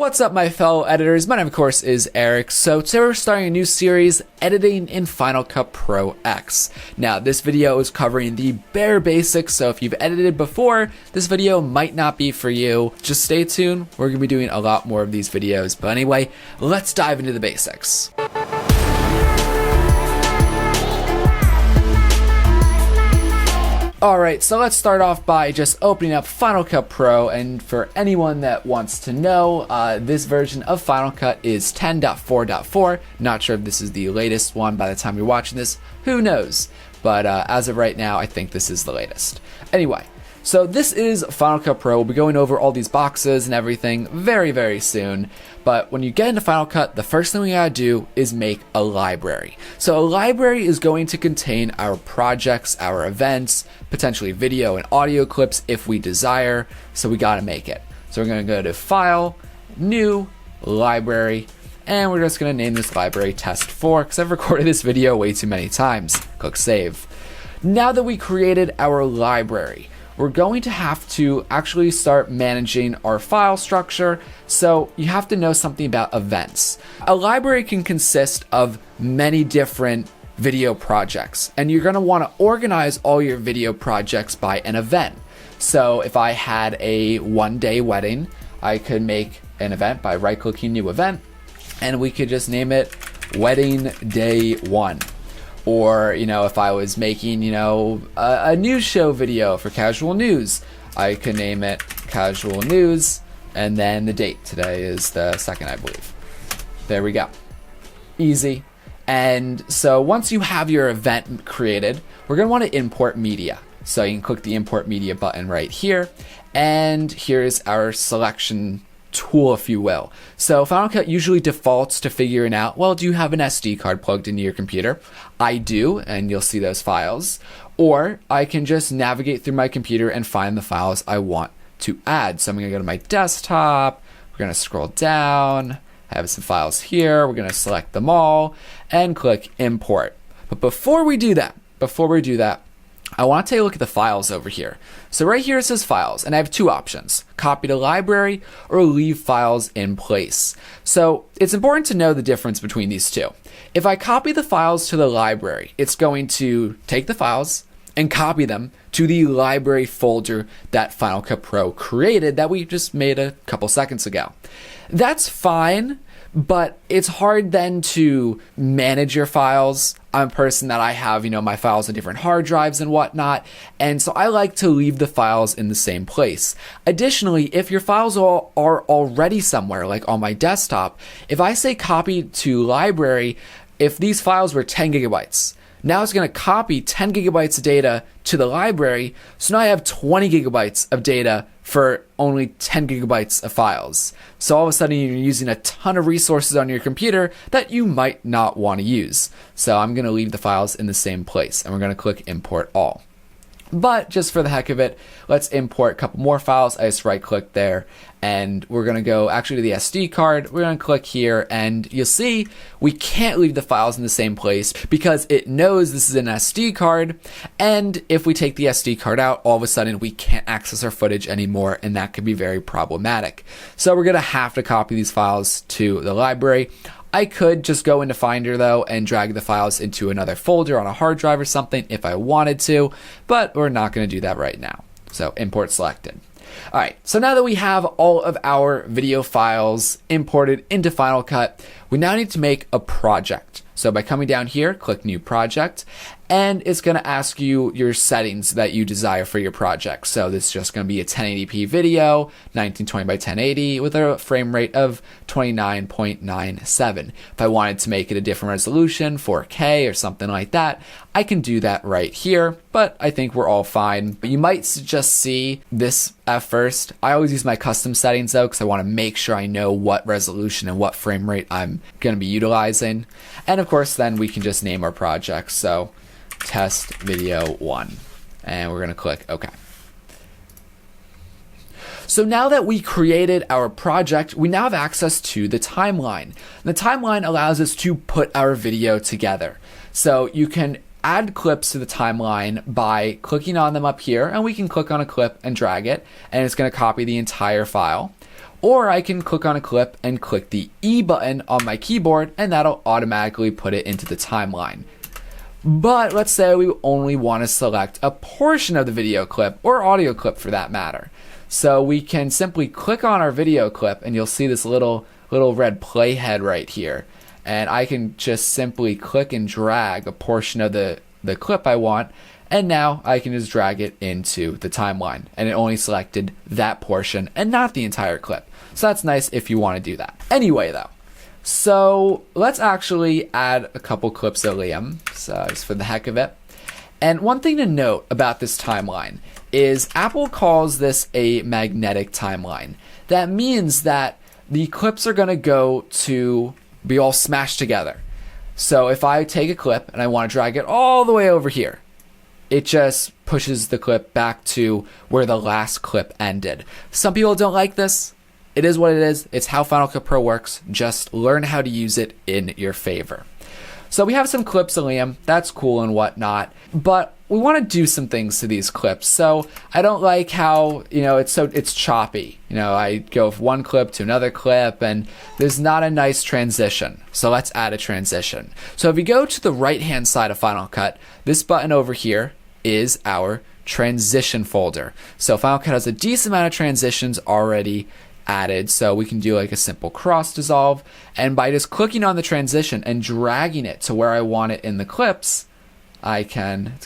What's up, my fellow editors? My name, of course, is Eric. So today we're starting a new series, Editing in Final Cut Pro X. Now, this video is covering the bare basics, so if you've edited before, this video might not be for you. Just stay tuned. We're going to be doing a lot more of these videos. But anyway, let's dive into the basics. Alright, so let's start off by just opening up Final Cut Pro, and for anyone that wants to know, this version of Final Cut is 10.4.4. Not sure if this is the latest one by the time you're watching this, who knows, but as of right now, I think this is the latest. Anyway, so this is Final Cut Pro. We'll be going over all these boxes and everything very, very soon. But when you get into Final Cut, the first thing we gotta do is make a library. So a library is going to contain our projects, our events, potentially video and audio clips if we desire. So we gotta make it. So we're gonna go to File, New, Library, and we're just gonna name this library Test 4 because I've recorded this video way too many times. Click Save. Now that we created our library, we're going to have to actually start managing our file structure, so you have to know something about events. A library can consist of many different video projects, and you're going to want to organize all your video projects by an event. So if I had a one-day wedding, I could make an event by right-clicking New Event, and we could just name it Wedding Day 1. Or, if I was making, a news show video for Casual News, I could name it Casual News, and then the date. Today is the 2nd, I believe. There we go. Easy. And so once you have your event created, we're going to want to import media. So you can click the Import Media button right here, and here's our selection tool, if you will. So Final Cut usually defaults to figuring out, well, do you have an SD card plugged into your computer? I do, and you'll see those files. Or I can just navigate through my computer and find the files I want to add. So I'm going to go to my desktop, we're going to scroll down, I have some files here, we're going to select them all, and click Import. But before we do that, I want to take a look at the files over here. So right here it says files, and I have two options: copy to library or leave files in place. So it's important to know the difference between these two. If I copy the files to the library, it's going to take the files and copy them to the library folder that Final Cut Pro created that we just made a couple seconds ago. That's fine, but it's hard then to manage your files. I'm a person that I have, my files on different hard drives and whatnot, and so I like to leave the files in the same place. Additionally, if your files are already somewhere, like on my desktop, if I say copy to library, if these files were 10 gigabytes, now it's going to copy 10 gigabytes of data to the library, so now I have 20 gigabytes of data for only 10 gigabytes of files. So all of a sudden you're using a ton of resources on your computer that you might not want to use. So I'm going to leave the files in the same place, and we're going to click Import All. But just for the heck of it, let's import a couple more files. I just right click there, and we're going to go actually to the SD card. We're going to click here, and you'll see we can't leave the files in the same place because it knows this is an SD card, and if we take the SD card out, all of a sudden we can't access our footage anymore, and that could be very problematic. So we're going to have to copy these files to the library. I could just go into Finder though and drag the files into another folder on a hard drive or something if I wanted to, but we're not going to do that right now. So import selected. Alright, so now that we have all of our video files imported into Final Cut, we now need to make a project. So by coming down here, click New Project, and it's going to ask you your settings that you desire for your project. So this is just going to be a 1080p video, 1920 by 1080 with a frame rate of 29.97. If I wanted to make it a different resolution, 4K or something like that, I can do that right here, but I think we're all fine. But you might just see this at first. I always use my custom settings though, because I want to make sure I know what resolution and what frame rate I'm going to be utilizing. And of course, then we can just name our project. So Test Video 1, and we're going to click OK. So now that we created our project, we now have access to the timeline. The timeline allows us to put our video together. So you can add clips to the timeline by clicking on them up here, and we can click on a clip and drag it, and it's going to copy the entire file. or I can click on a clip and click the E button on my keyboard, and that'll automatically put it into the timeline. But let's say we only want to select a portion of the video clip, or audio clip for that matter. So we can simply click on our video clip, and you'll see this little red playhead right here. And I can just simply click and drag a portion of the clip I want, and now I can just drag it into the timeline, and it only selected that portion and not the entire clip. So that's nice if you want to do that. Anyway though, so let's actually add a couple clips of Liam, so just for the heck of it. And one thing to note about this timeline is Apple calls this a magnetic timeline. That means that the clips are going to be all smashed together. So if I take a clip and I want to drag it all the way over here, it just pushes the clip back to where the last clip ended. Some people don't like this. It is what it is. It's how Final Cut Pro works. Just learn how to use it in your favor. So we have some clips of Liam. That's cool and whatnot. But we want to do some things to these clips. So I don't like how, it's choppy. I go from one clip to another clip and there's not a nice transition. So let's add a transition. So if you go to the right-hand side of Final Cut, this button over here is our transition folder. So Final Cut has a decent amount of transitions already added, so we can do like a simple cross dissolve, and by just clicking on the transition and dragging it to where I want it in the clips, it's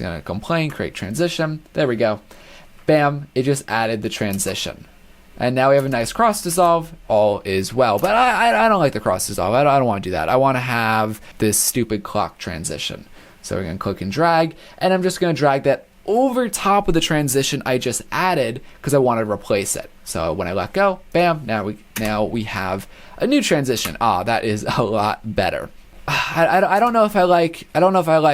gonna complain, create transition, there we go, bam, it just added the transition. And now we have a nice cross dissolve, all is well. But I don't like the cross dissolve, I don't want to do that. I want to have this stupid clock transition. So we're going to click and drag, and I'm just going to drag that over top of the transition I just added because I want to replace it. So when I let go, bam, now we have a new transition. That is a lot better. I don't know if I like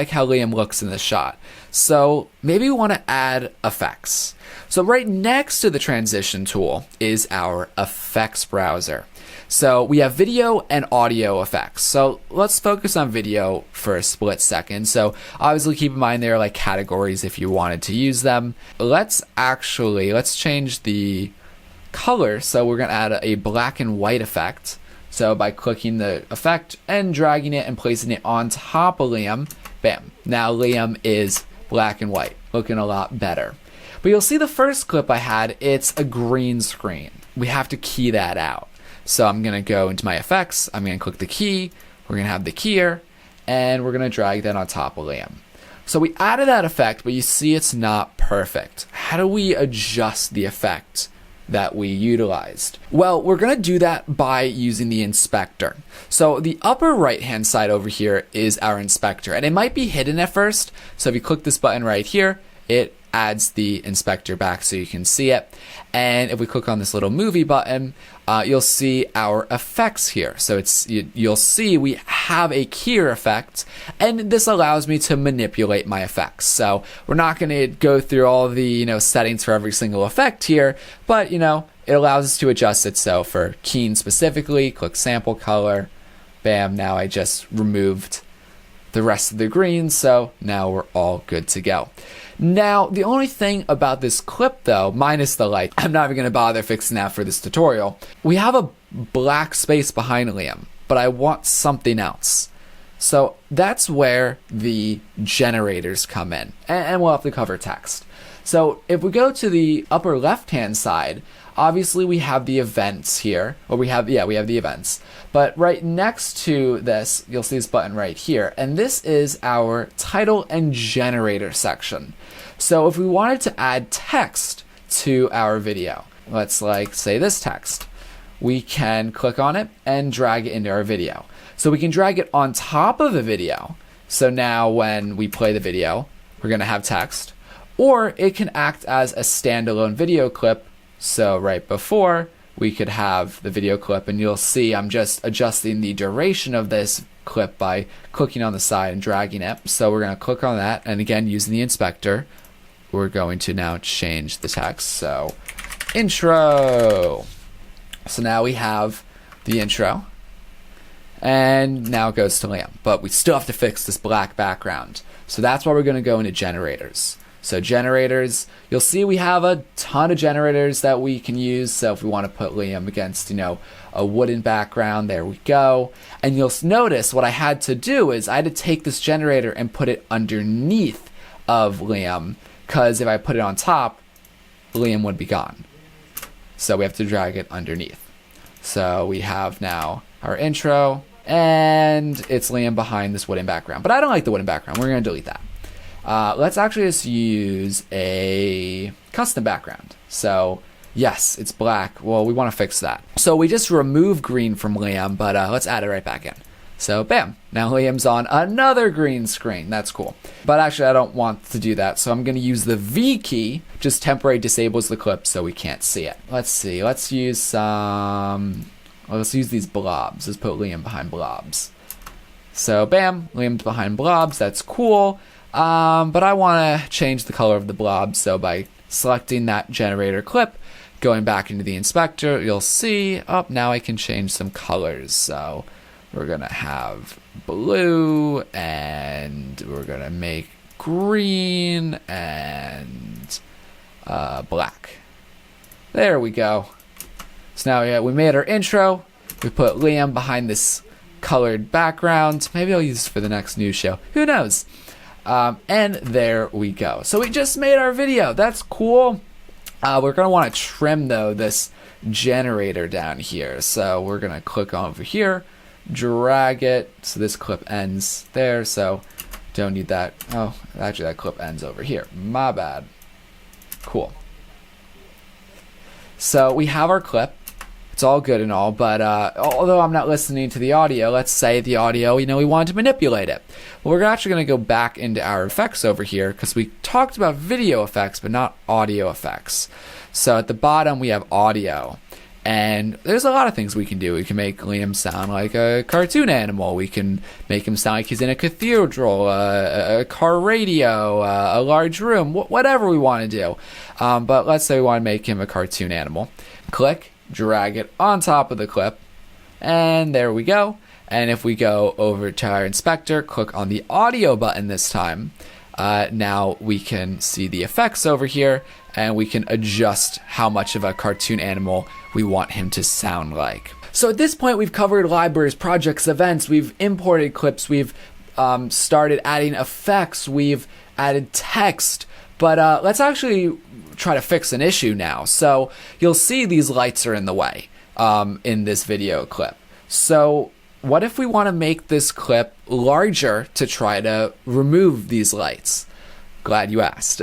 how Liam looks in this shot. So maybe we want to add effects. So right next to the transition tool is our effects browser. So we have video and audio effects. So let's focus on video for a split second. So obviously keep in mind there are like categories if you wanted to use them. Let's change the color. So we're gonna add a black and white effect. So by clicking the effect and dragging it and placing it on top of Liam, bam, now Liam is black and white, looking a lot better. But you'll see the first clip I had, it's a green screen. We have to key that out. So I'm going to go into my effects, I'm going to click the key, we're going to have the keyer, and we're going to drag that on top of Liam. So we added that effect, but you see it's not perfect. How do we adjust the effect that we utilized? Well, we're going to do that by using the inspector. So the upper right hand side over here is our inspector, and it might be hidden at first. So if you click this button right here, it adds the inspector back so you can see it. And if we click on this little movie button, you'll see our effects here. So you'll see we have a keyer effect, and this allows me to manipulate my effects. So we're not going to go through all of the settings for every single effect here, but it allows us to adjust it. So for keying specifically, click sample color, bam, now I just removed the rest of the greens, so now we're all good to go. Now, the only thing about this clip though, minus the light, I'm not even going to bother fixing that for this tutorial. We have a black space behind Liam, but I want something else. So that's where the generators come in, and we'll have to cover text. So if we go to the upper left-hand side, obviously we have the events here, or we have the events. But right next to this, you'll see this button right here, and this is our title and generator section. So if we wanted to add text to our video, let's say this text, we can click on it and drag it into our video. So we can drag it on top of the video. So now when we play the video, we're going to have text, or it can act as a standalone video clip. So right before, we could have the video clip, and you'll see I'm just adjusting the duration of this clip by clicking on the side and dragging it. So we're going to click on that, and again, using the inspector, we're going to now change the text. So intro. So now we have the intro, and now it goes to Liam, but we still have to fix this black background. So that's why we're going to go into generators. So generators, you'll see we have a ton of generators that we can use. So if we want to put Liam against, a wooden background, there we go. And you'll notice what I had to do is I had to take this generator and put it underneath of Liam, because if I put it on top, Liam would be gone. So we have to drag it underneath. So we have now our intro, and it's Liam behind this wooden background. But I don't like the wooden background. We're going to delete that. Let's actually just use a custom background. So yes, it's black. Well, we want to fix that. So we just remove green from Liam, but let's add it right back in. So bam, now Liam's on another green screen. That's cool. But actually I don't want to do that. So I'm going to use the V key, just temporarily disables the clip so we can't see it. Let's see, let's use these blobs. Let's put Liam behind blobs. So bam, Liam's behind blobs, that's cool. But I want to change the color of the blob, so by selecting that generator clip, going back into the inspector, you'll see, now I can change some colors. So we're going to have blue, and we're going to make green and black. There we go. So now we made our intro. We put Liam behind this colored background. Maybe I'll use this for the next news show. Who knows? And there we go. So we just made our video. That's cool. We're going to want to trim, though, this generator down here. So we're going to click over here, drag it so this clip ends there. So don't need that. Oh, actually, that clip ends over here. My bad. Cool. So we have our clip. It's all good and all, but although I'm not listening to the audio, let's say the audio, we wanted to manipulate it. Well, we're actually going to go back into our effects over here because we talked about video effects, but not audio effects. So at the bottom, we have audio. And there's a lot of things we can do. We can make Liam sound like a cartoon animal. We can make him sound like he's in a cathedral, a car radio, a large room, whatever we want to do. But let's say we want to make him a cartoon animal. Click, drag it on top of the clip, and there we go. And if we go over to our inspector, click on the audio button this time, now we can see the effects over here, and we can adjust how much of a cartoon animal we want him to sound like. So at this point, we've covered libraries, projects, events, we've imported clips, we've started adding effects, we've added text, but let's actually try to fix an issue now. So you'll see these lights are in the way in this video clip. So what if we want to make this clip larger to try to remove these lights? Glad you asked.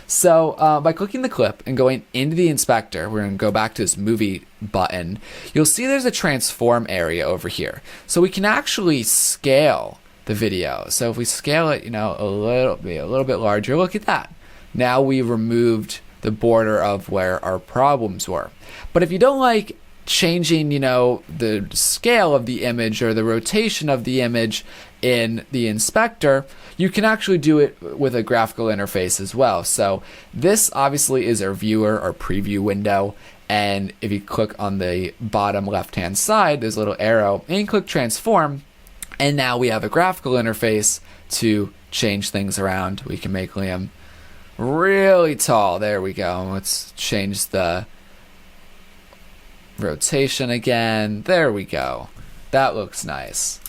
So by clicking the clip and going into the inspector, we're going to go back to this movie button. You'll see there's a transform area over here. So we can actually scale the video. So if we scale it, a little bit larger, look at that. Now we removed the border of where our problems were. But if you don't like changing, the scale of the image or the rotation of the image in the inspector, you can actually do it with a graphical interface as well. So this obviously is our viewer, our preview window. And if you click on the bottom left-hand side, there's a little arrow, and you click transform. And now we have a graphical interface to change things around. We can make Liam really tall. There we go. Let's change the rotation again. There we go. That looks nice.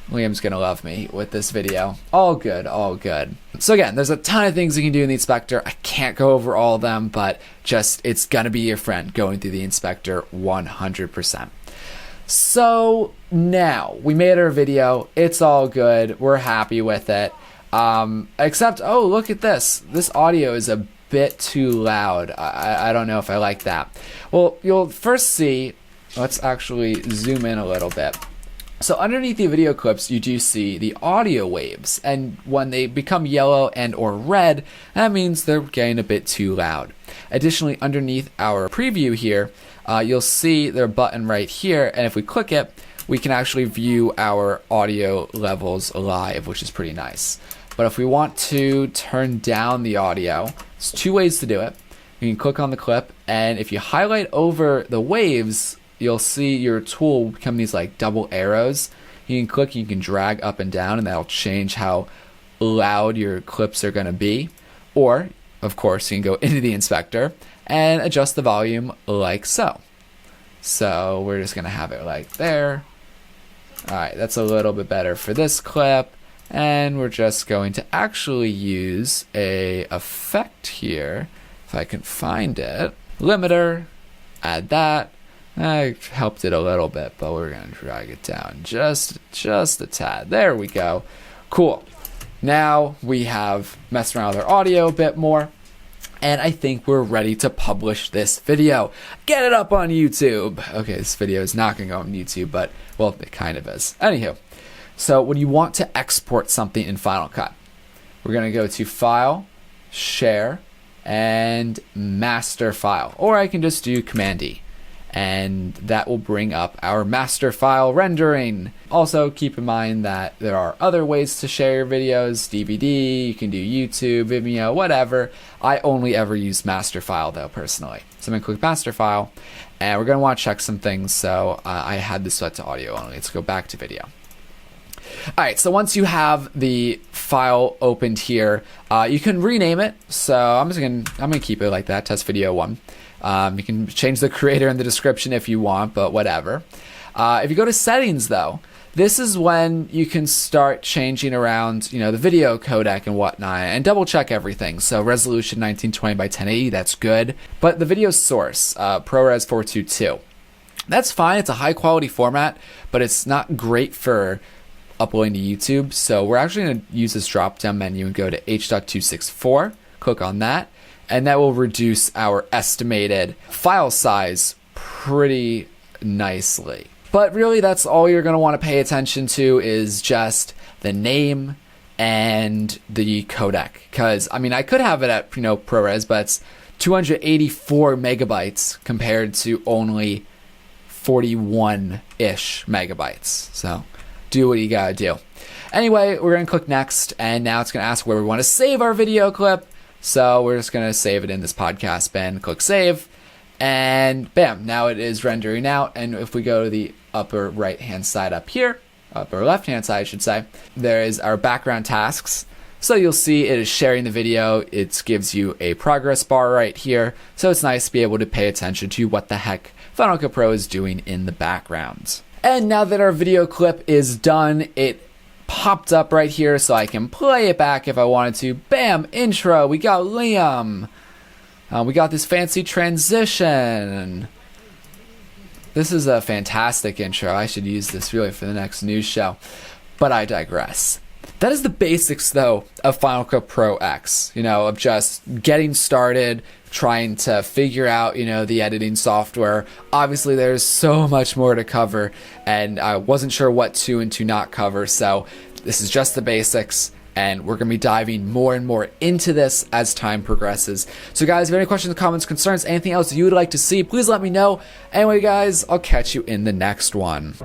Liam's gonna love me with this video. All good, all good. So again, there's a ton of things you can do in the inspector. I can't go over all of them, but just it's gonna be your friend going through the inspector 100%. So now we made our video. It's all good. We're happy with it. Except, oh, look at this. This audio is a bit too loud. I don't know if I like that. Well, you'll first see, let's actually zoom in a little bit. So underneath the video clips, you do see the audio waves, and when they become yellow and or red, that means they're getting a bit too loud. Additionally, underneath our preview here, you'll see their button right here, and if we click it, we can actually view our audio levels live, which is pretty nice. But if we want to turn down the audio, there's two ways to do it. You can click on the clip, and if you highlight over the waves, you'll see your tool become these like double arrows. You can click, you can drag up and down, and that'll change how loud your clips are going to be. Or, of course, you can go into the inspector and adjust the volume like so. So we're just going to have it like there. All right, that's a little bit better for this clip. And we're just going to actually use a effect here, if I can find it. Limiter, add that. I helped it a little bit, but we're going to drag it down just a tad. There we go. Cool. Now we have messed around with our audio a bit more, and I think we're ready to publish this video. Get it up on YouTube. Okay, this video is not going to go on YouTube, but, well, it kind of is. Anywho, so when you want to export something in Final Cut, we're going to go to File, Share, and Master File. Or I can just do Command E, and that will bring up our master file rendering. Also, keep in mind that there are other ways to share your videos, DVD, you can do YouTube, Vimeo, whatever. I only ever use master file though, personally. So I'm gonna click master file, and we're gonna wanna check some things. So I had this set to audio only. Let's go back to video. All right, so once you have the file opened here, you can rename it. So I'm gonna keep it like that, test video 1. You can change the creator in the description if you want, but whatever. If you go to settings though, this is when you can start changing around, the video codec and whatnot, and double check everything. So resolution 1920 by 1080, that's good. But the video source, ProRes 422, that's fine. It's a high quality format, but it's not great for uploading to YouTube. So we're actually going to use this drop down menu and go to H.264, click on that, and that will reduce our estimated file size pretty nicely. But really, that's all you're going to want to pay attention to is just the name and the codec. Because, I could have it at ProRes, but it's 284 megabytes compared to only 41-ish megabytes. So do what you gotta do. Anyway, we're going to click next, and now it's going to ask where we want to save our video clip. So we're just going to save it in this podcast bin, click save, and bam, now it is rendering out. And if we go to the upper right hand side up here, upper left hand side I should say, there is our background tasks. So you'll see it is sharing the video. It gives you a progress bar right here. So it's nice to be able to pay attention to what the heck Final Cut Pro is doing in the background. And now that our video clip is done, it popped up right here so I can play it back if I wanted to. Bam, intro, we got Liam. We got this fancy transition. This is a fantastic intro. I should use this really for the next news show, but I digress. That is the basics though of Final Cut Pro X, of just getting started, trying to figure out, the editing software. Obviously there's so much more to cover, and I wasn't sure what to and to not cover. So this is just the basics, and we're going to be diving more and more into this as time progresses. So guys, if you have any questions, comments, concerns, anything else you would like to see, please let me know. Anyway guys, I'll catch you in the next one.